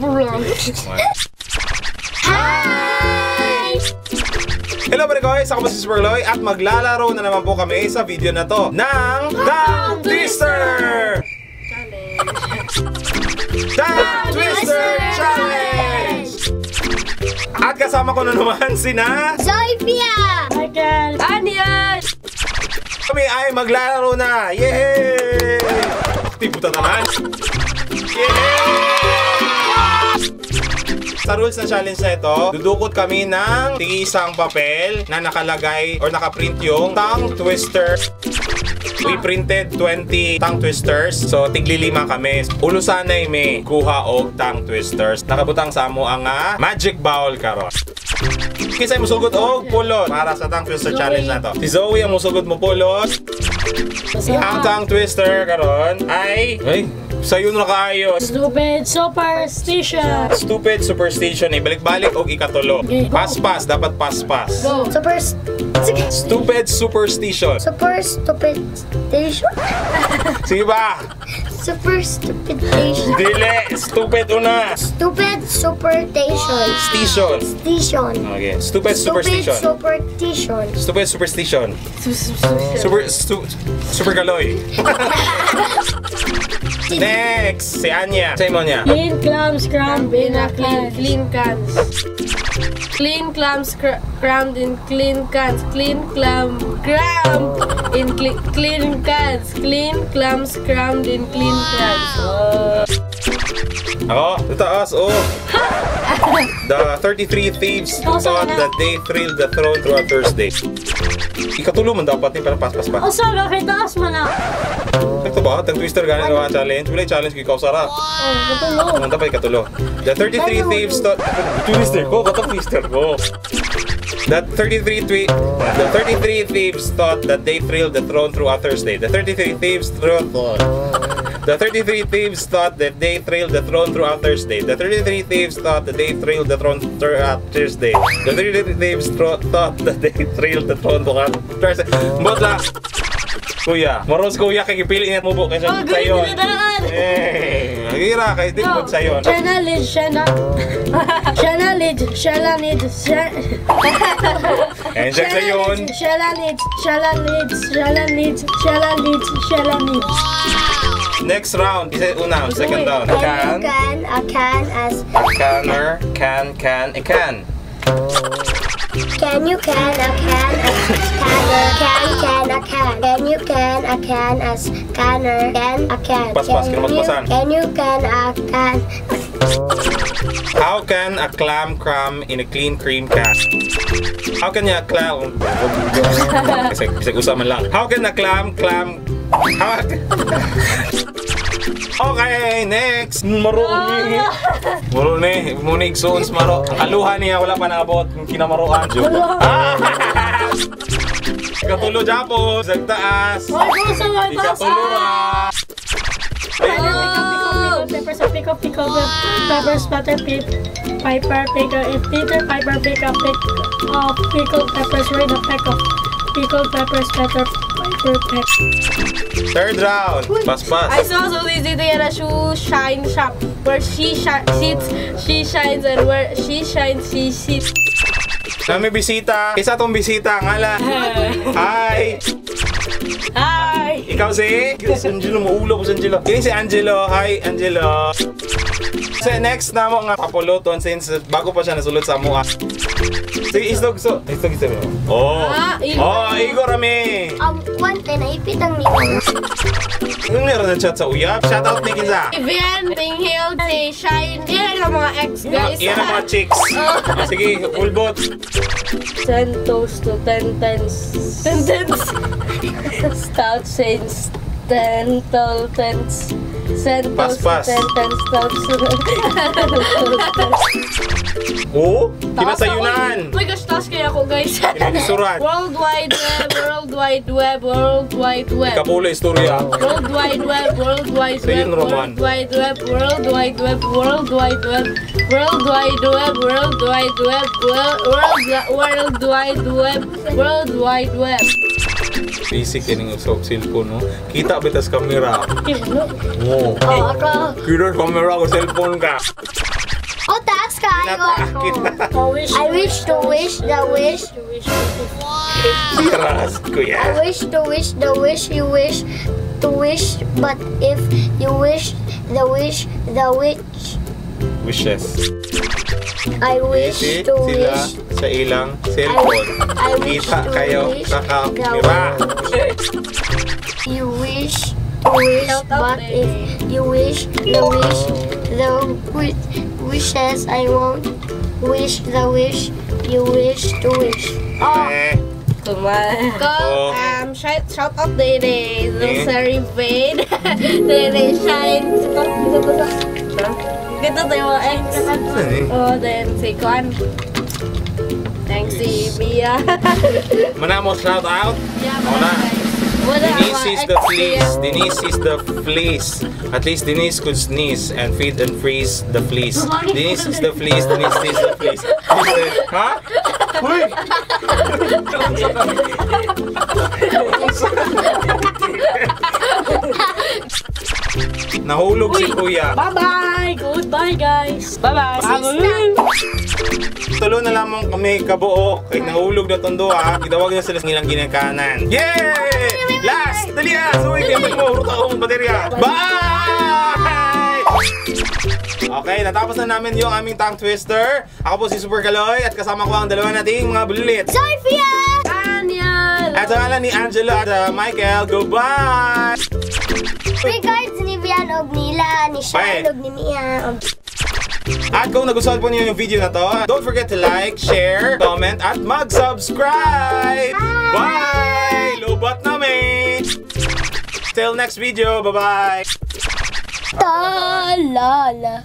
Hi! Hello mga guys, ako po si Superloy at maglalaro na naman po kami sa video na to ng Tongue Twister! Tongue Twister Challenge! At kasama ko na naman sina Sophia! Michael! Anya! Kami ay maglalaro na! Yay! Tibutan naman! Yay! Sa rules na challenge na ito, dudukot kami ng isang papel na nakalagay or nakaprint yung tongue twister. We printed 20 tongue twisters. So, tigli-5 kami. Ulusanay may kuha og tongue twisters. Nakabutang sa amo ang magic bowl karon. Kisay musugod og pulot para sa tongue twister challenge na to. Si Zoe ang musugod mo pulot. Ang tongue twister karon ay sayo na kayo. Stupid superstition. Stupid superstition. Ibalik-balik o ikatulo. Paspas. Dapat paspas. Go. Stupid superstition. Super stupid station? Sige ba? Super stupid station. Dili. Stupid una. Stupid superstition. Station. Station. Okay. Stupid superstition. Superstition. Stupid superstition. Super galoy. Next. Si Anya. Say mo niya. Clean clams crammed in a Clean cans. Clean clams crammed in clean cans. Clean clam crammed in clean cans. Clean clams crammed in clean cans. Ako, tataas, oh. The 33 thieves thought that they thrilled the throne through a Thursday. Ikatulo man dapat ni para paspas pa. O sara, kay taas man na. Ito ba? Tang twister gani nga challenge. Wala challenge kay Kausara. Oh, katulog. Ang dapat ikatulo. The 33 thieves thought twister ko, katong twister ko. The 33 thieves thought that they thrilled the throne through a Thursday. The 33 thieves thought that they thrilled the throne through a Thursday. The 33 thieves thought that they thrilled the throne through a Thursday. The 33 thieves thought that they thrilled the throne through a Thursday. Botla! Kuya, maros kuya kay pili niya mo po kasi sayon. Hira kay di po sayon. Challenge. And siya sayon. Challenge. Next round, isa una, second round. Can. A can as A canner, can, a can. can you can a can as canner can a can. Can you can a can as canner can a can. Paspas, kinapaspasan. Can you can a can. How can a clam cram in a clean cream can? How can a clam... Isag usaman lang. How can a clam... Okay, next. Maro ni. Munig soons maro. Ang kaluhan niya wala pa naabot. Kinamaroan. Katulo Japo. Sagtaas. Ikatulo ra. Pick up, pepper, splatter, Piper, pickle. If Peter Piper pick up pickled peppers, rain a peck of pickled peppers, splatter, Piper, peck. Third round. Paspas. I saw Zoe at a shoe shine shop where she sits, she shines, and where she shines, she sits. May bisita. Isa tong bisita. Ngala. Hi. Hi! Ikaw si? Si Angelo. Maulo ko si Angelo. Kini si Angelo. Hi, Angelo. So next na mo nga papuluton since bago pa siya nasulot sa mua. Sige, istog. Oh. Igor Rami. Kwante na ipitang nito. Yung meron na chat sa uyap. Shoutout ni Kiza. Vivian, Pinghil, si Shine. Yan ang mga ex guys. Yan ang mga chicks. Sige, ulbot. 10 toast to 10 tens. 10 tens. Stout saints. 10 tall tens. Send toast to 10 tens. Stout Oh? Kinasayunan. Oh my gosh, task kaya ako guys. Kinasuran. World Wide Web. Kapulo istorya. World Wide Web. Sayon Roman. World Wide Web. Basic yan yung cellphone, no? Kita bitas kamera. Kilo. Oo. Ako. Kita kamera ko cellphone ka. Oh, taas ka. Pinatakit. I wish to wish the wish. Ras, kuya. I wish to wish the wish you wish to wish, but if you wish the wish, the witch. Wishes. I wish Busy to sila wish. sa ilang cellphone. I wish Kita to kayo wish kakamira. You wish to wish, but if you wish the wish, the wishes, I won't wish the wish you wish to wish. Oh, Eh, Oh. Shout out Dede, Rosary Vade, Dede Shine, kita tayo mga ex. Oh, then si Kwan. Thanks si Bia. Mana mo shout out? Yeah, Wala. Wala Denise mga is ex the niya. fleece. Denise is the fleece. At least Denise could sneeze and feed and freeze the fleece. Denise is the fleece. Denise is the fleece. Ha? Uy! Nahulog si Kuya. Bye-bye! Goodbye, guys! Bye-bye! Tulo na lamang kami kabuo. Kay nahulog na tondo ha. Gitawag na sila sa nilang ginakanan. Yay! Last! Dali ha! Suwi, kaya mo. Ruta akong baterya. Bye! Okay, natapos na namin yung aming tongue twister. Ako po si Super Kaloy at kasama ko ang dalawa nating mga bulilit. Sophia! Daniel! At ang alam ni Angela at Michael. Goodbye! Regards ni Bian og nila, ni Bye. Shine og ni Mia. At kung nagustuhan po niyo yung video na to, don't forget to like, share, comment, at mag-subscribe! Bye! Lubat namin! Till next video, bye-bye! Ta-la-la.